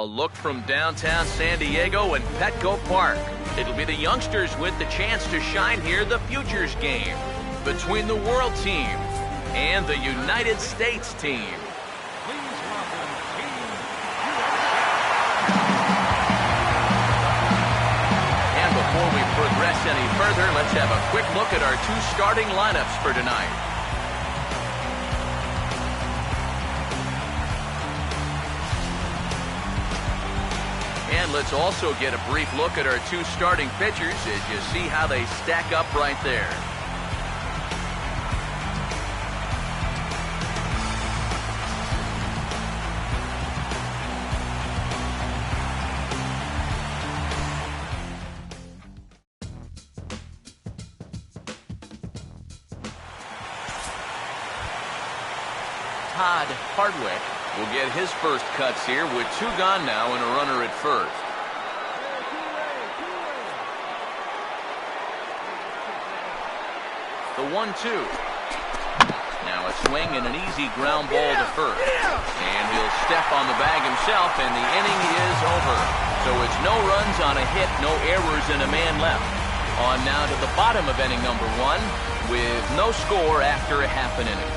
look from downtown San Diego and Petco Park. It'll be the youngsters with the chance to shine here, the Futures game between the World Team and the United States team. And before we progress any further, let's have a quick look at our two starting lineups for tonight. And let's also get a brief look at our two starting pitchers as you see how they stack up right there. Todd Hardwick will get his first cuts here with two gone now and a runner at first. The 1-2. Now a swing and an easy ground ball to first. And he'll step on the bag himself, and the inning is over. So it's no runs on a hit, no errors, and a man left. On now to the bottom of inning number 1 with no score after a half an inning.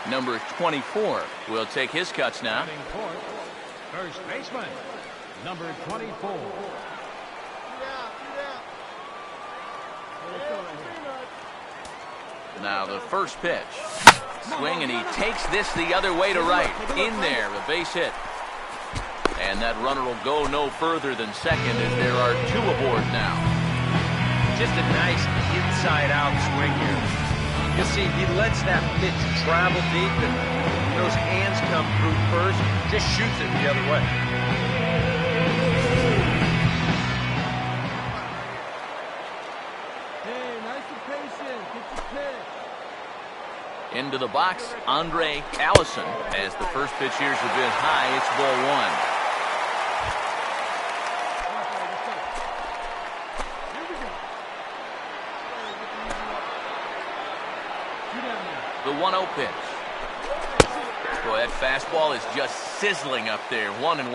Number 24 will take his cuts now. First baseman, number 24. Now the first pitch. Swing, and he takes this the other way to right. In there, a base hit. And that runner will go no further than second as there are two aboard now. Just a nice inside-out swing here. You see, he lets that pitch travel deep, and those hands come through first, just shoots it the other way. Hey, nice and patient. Get your pitch. Into the box, Andre Allison. As the first pitch here's a bit high, it's ball 1. The 1-0 pitch. Boy, that fastball is just sizzling up there. 1-1.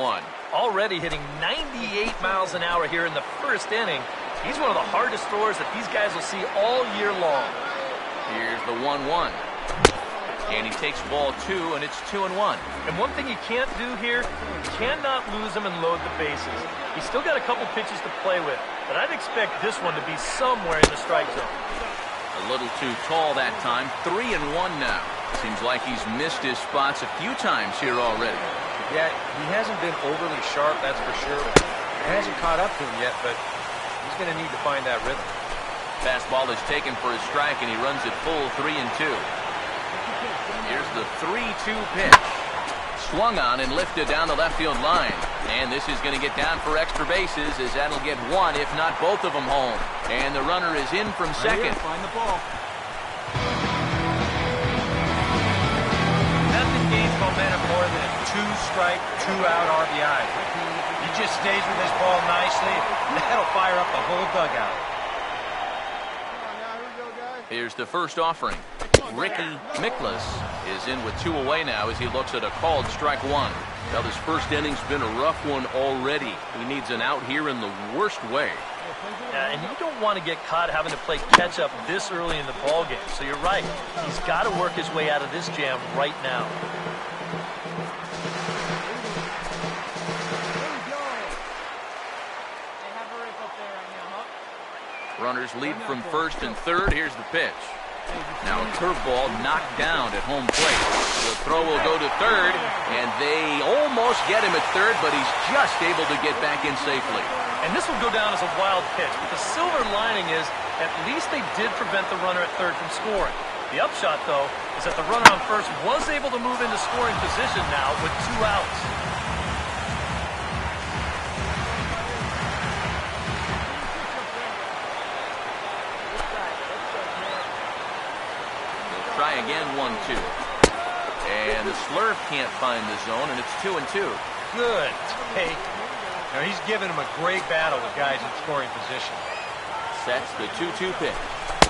Already hitting 98 miles an hour here in the first inning. He's one of the hardest throwers that these guys will see all year long. Here's the 1-1. And he takes ball 2, and it's 2-1. And one thing you can't do here, you cannot lose him and load the bases. He's still got a couple pitches to play with, but I'd expect this one to be somewhere in the strike zone. A little too tall that time. 3-1 now. Seems like he's missed his spots a few times here already. Yeah, he hasn't been overly sharp, that's for sure. It hasn't caught up to him yet, but he's going to need to find that rhythm. Fastball is taken for a strike, and he runs it full 3-2. Here's the 3-2 pitch. Swung on and lifted down the left field line. And this is going to get down for extra bases, as that'll get one, if not both of them, home. And the runner is in from second. Find the ball. Nothing gains momentum more than a two-strike, two-out RBI. He just stays with his ball nicely. That'll fire up the whole dugout. Here's the first offering. Ricky Miklas is in with 2 away now as he looks at a called strike 1. Now, this first inning's been a rough one already. He needs an out here in the worst way. Yeah, and you don't want to get caught having to play catch-up this early in the ballgame. So you're right. He's got to work his way out of this jam right now. Runners lead from first and third. Here's the pitch. Now a curveball knocked down at home plate. The throw will go to third, and they almost get him at third, but he's just able to get back in safely. And this will go down as a wild pitch, but the silver lining is at least they did prevent the runner at third from scoring. The upshot, though, is that the runner on first was able to move into scoring position now with 2 outs. Try again, 1-2. And the slurve can't find the zone, and it's 2-2. Good take. Now he's giving him a great battle with guys in scoring position. Sets the 2-2 pitch.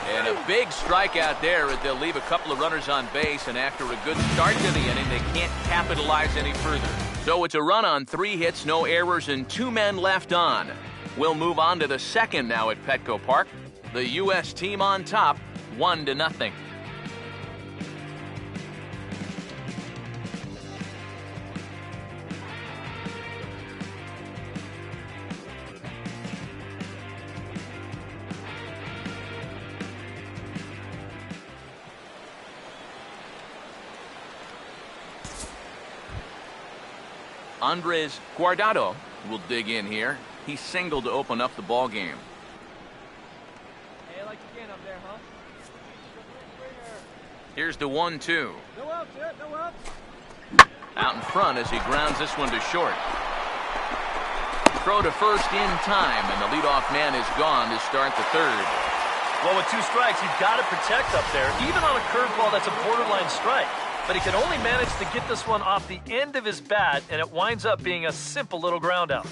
And a big strikeout there. They'll leave a couple of runners on base, and after a good start to the inning, they can't capitalize any further. So it's a run on 3 hits, no errors, and 2 men left on. We'll move on to the second now at Petco Park. The U.S. team on top, 1-0. Andres Guardado will dig in here. He singled to open up the ball game. Hey, I like your can up there, huh? Here's the 1-2. No outs yet, no outs. Out in front as he grounds this one to short. Throw to first in time, and the leadoff man is gone to start the third. Well, with 2 strikes, you've got to protect up there, even on a curveball that's a borderline strike. But he can only manage to get this one off the end of his bat, and it winds up being a simple little ground out.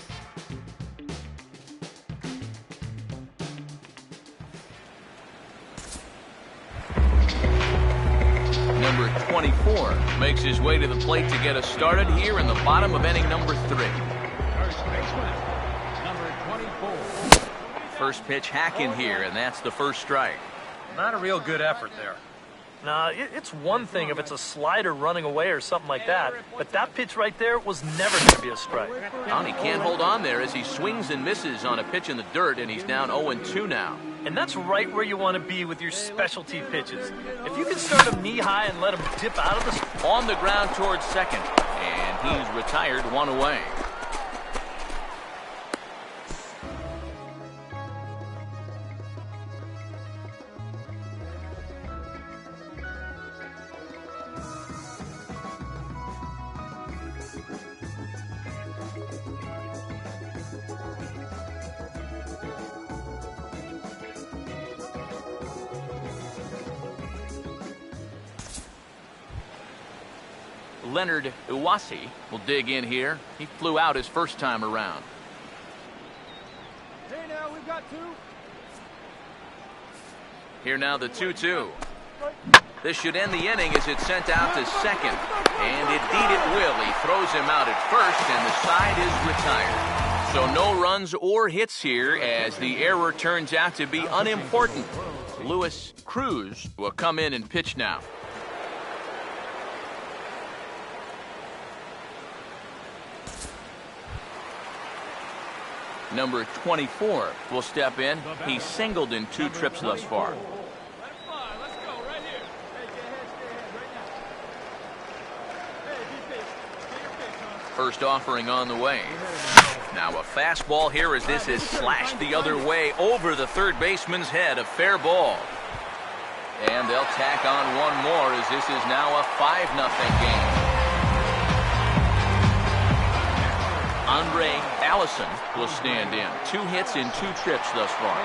Number 24 makes his way to the plate to get us started here in the bottom of inning number 3. First baseman, number 24. First pitch hack in here, and that's the first strike. Not a real good effort there. Nah, it's one thing if it's a slider running away or something like that, but that pitch right there was never going to be a strike. And he can't hold on there as he swings and misses on a pitch in the dirt, and he's down 0-2 now. And that's right where you want to be with your specialty pitches. If you can start him knee-high and let him dip out of the... On the ground towards second, and he's retired 1 away. Leonard Iwasi will dig in here. He flew out his first time around. Hey, now we've got 2. Here now the 2-2. This should end the inning as it's sent out to second. And indeed it will. He throws him out at first, and the side is retired. So no runs or hits here as the error turns out to be unimportant. Luis Cruz will come in and pitch now. Number 24 will step in. He's singled in 2 trips thus far. Let's go, right here. Hey, get ahead, stay ahead, right now. Hey, be big. Get your pitch, huh? First offering on the way. Now a fastball here as this is slashed the other way over the third baseman's head. A fair ball. And they'll tack on one more as this is now a 5-0 game. Andre Allison will stand in. 2 hits in 2 trips thus far.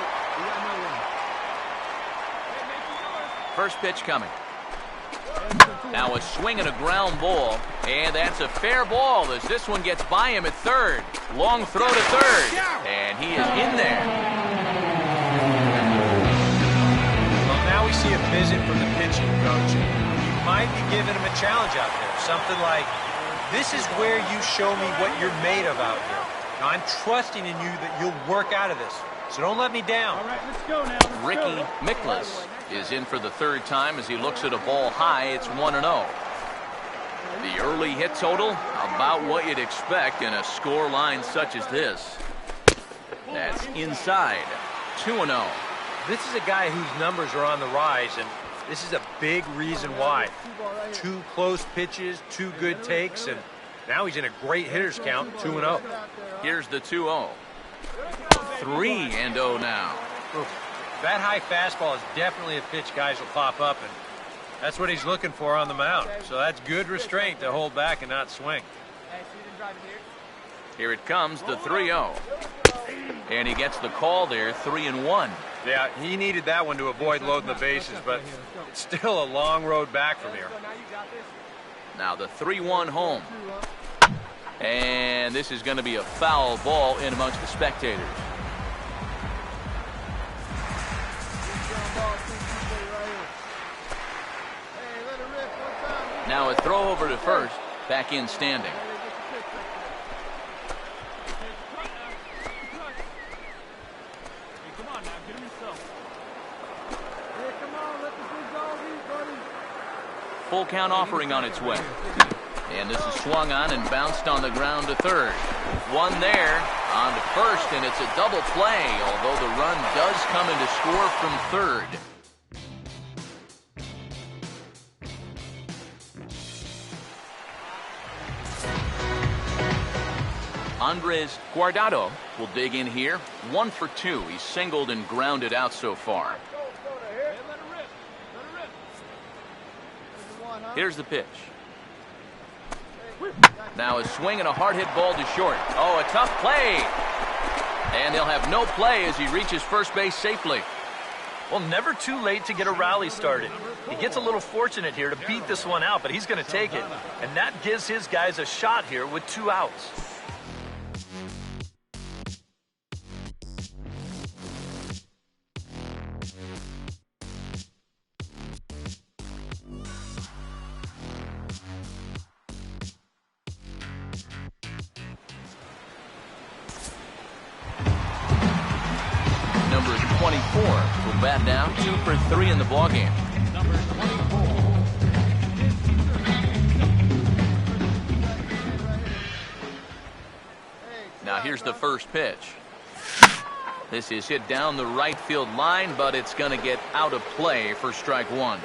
First pitch coming. Now a swing and a ground ball, and that's a fair ball as this one gets by him at third. Long throw to third, and he is in there. Well, now we see a visit from the pitching coach. You might be giving him a challenge out there. Something like, this is where you show me what you're made of out here. Now, I'm trusting in you that you'll work out of this, so don't let me down. All right, let's go now. Ricky Miklas is in for the 3rd time as he looks at a ball high. It's 1-0. The early hit total, about what you'd expect in a score line such as this. That's inside. 2-0. This is a guy whose numbers are on the rise, and this is a big reason why. 2 close pitches, 2 good takes, and now he's in a great hitter's count, 2-0. Here's the 2-0. 3-0 now. Oof. That high fastball is definitely a pitch guys will pop up, and that's what he's looking for on the mound. So that's good restraint to hold back and not swing. Here it comes, the 3-0. And he gets the call there, 3-1. Yeah, he needed that one to avoid loading the bases, but it's still a long road back from here. Now the 3-1 home. And this is going to be a foul ball in amongst the spectators. Now a throw over to first, back in standing. Full count offering on its way. And this is swung on and bounced on the ground to third. One there on to first, and it's a double play, although the run does come in to score from third. Andres Guardado will dig in here. 1 for 2. He's singled and grounded out so far. Here's the pitch. Now a swing and a hard hit ball to short. Oh, a tough play. And they'll have no play as he reaches first base safely. Well, never too late to get a rally started. He gets a little fortunate here to beat this one out, but he's going to take it. And that gives his guys a shot here with 2 outs. Number 24 will bat now, 2 for 3 in the ballgame. Number 24. Now here's the first pitch. This is hit down the right field line, but it's going to get out of play for strike 1.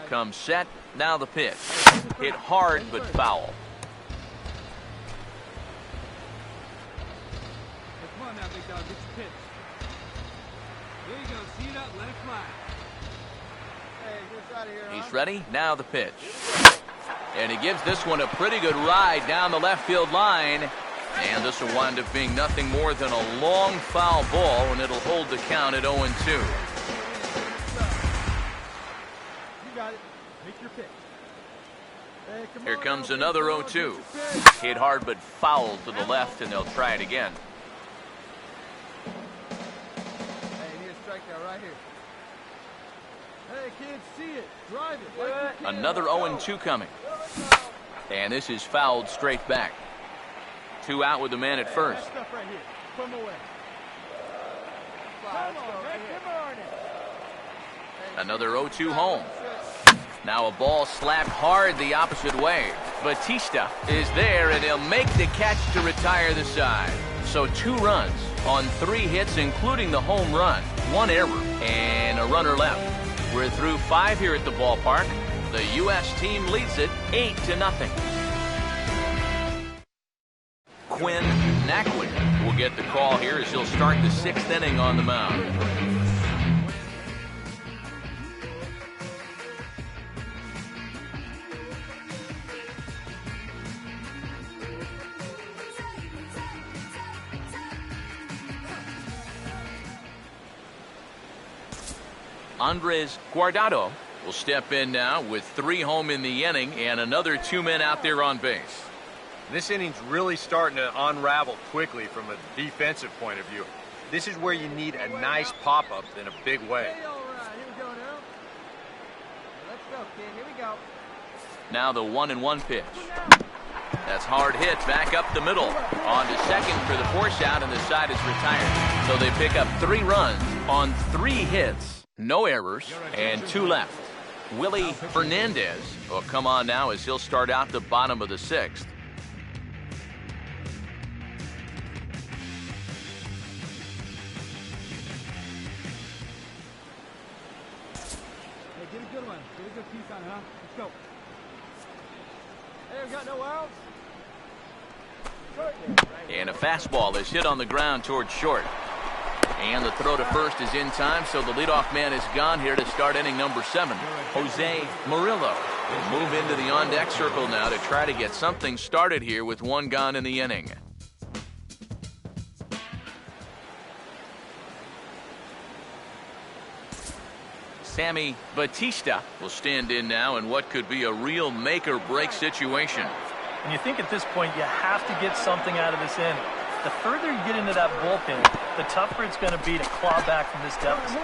Comes set, now the pitch. Hit hard but foul. Come on now, big dog, get your pitch. There you go, see it up, let it fly. Hey, get out of here, He's ready, now the pitch. And he gives this one a pretty good ride down the left field line. And this will wind up being nothing more than a long foul ball, and it'll hold the count at 0-2. Here comes another 0-2. Hit hard but foul to the left, and they'll try it again. Hey, you need a strikeout right here. Hey, kids, see it. Drive it. Another 0-2 coming. And this is fouled straight back. 2 out with the man at first. Stuff right here. Put him away. Come on, man. Come on it. Another 0-2 home. Now a ball slapped hard the opposite way. Batista is there, and he'll make the catch to retire the side. So 2 runs on 3 hits, including the home run, 1 error, and a runner left. We're through 5 here at the ballpark. The U.S. team leads it 8-0. Quinn Nackwood will get the call here as he'll start the 6th inning on the mound. Andres Guardado will step in now with 3 home in the inning and another 2 men out there on base. This inning's really starting to unravel quickly from a defensive point of view. This is where you need a nice pop-up in a big way. Hey, all right, here we go now. Let's go, kid. Here we go. Now the 1-1 pitch. That's hard hit back up the middle. On to second for the force out, and the side is retired. So they pick up 3 runs on 3 hits. No errors, and 2 left. Willie Fernandez will come on now as he'll start out the bottom of the 6th. Hey, get a good one. Get a good piece on it, huh? Let's go. Hey, we got no outs. And a fastball is hit on the ground towards short. And the throw to first is in time, so the leadoff man is gone here to start inning number 7. Jose Murillo will move into the on-deck circle now to try to get something started here with 1 gone in the inning. Sammy Batista will stand in now in what could be a real make-or-break situation. And you think at this point you have to get something out of this inning. The further you get into that bullpen, the tougher it's going to be to claw back from this deficit.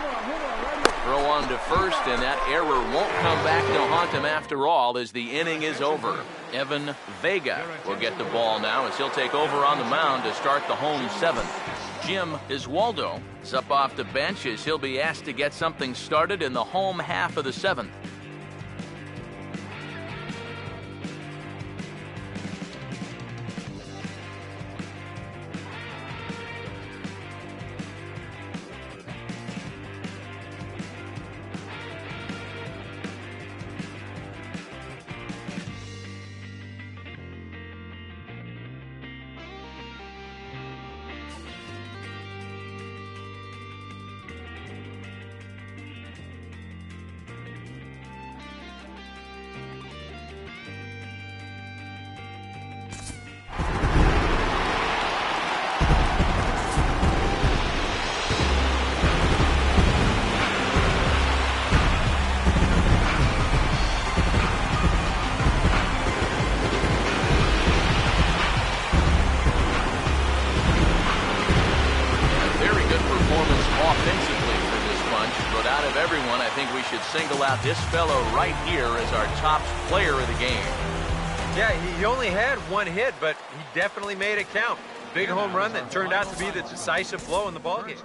Throw on to first, and that error won't come back to haunt him after all as the inning is over. Evan Vega will get the ball now as he'll take over on the mound to start the home seventh. Jim Iswaldo is up off the bench as he'll be asked to get something started in the home half of the seventh. Single out this fellow right here as our top player of the game. Yeah, he only had one hit, but he definitely made it count. Big home run that turned out to be the decisive blow in the ballgame.